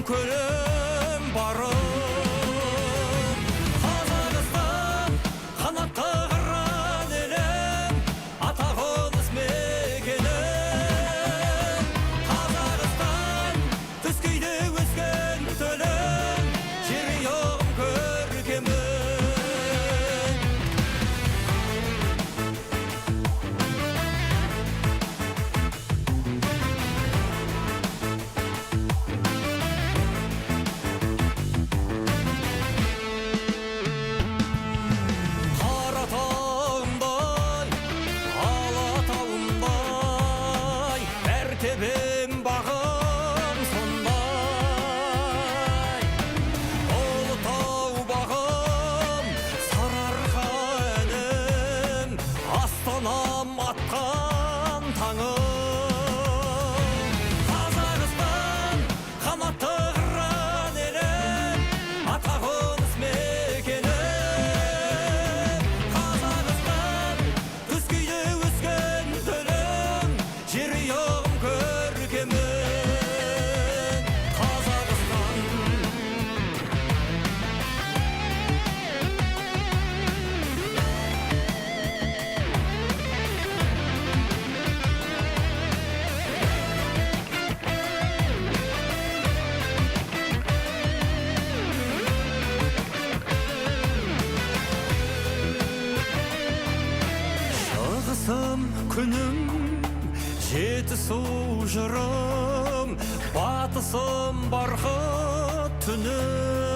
көрем барым. Қазақстан қанатты қыран елім, атағымыз мекенім. Қазақстан түскейде өскен төлім, жерұйым көркемім. Қаратауымдай, Алатауымдай, мәртебем бағым сондай. Ұлытау бағым, Сарыарқа інім, Астанам атқан таңым. Қазақстан қанатты қыран елім, атағымыз мекенім. Қазақстан түскейде өскен төлім, жерұйым көркемім. Қазақстан шығысым күнім, жетісу жырым, батысым барқыт түнім.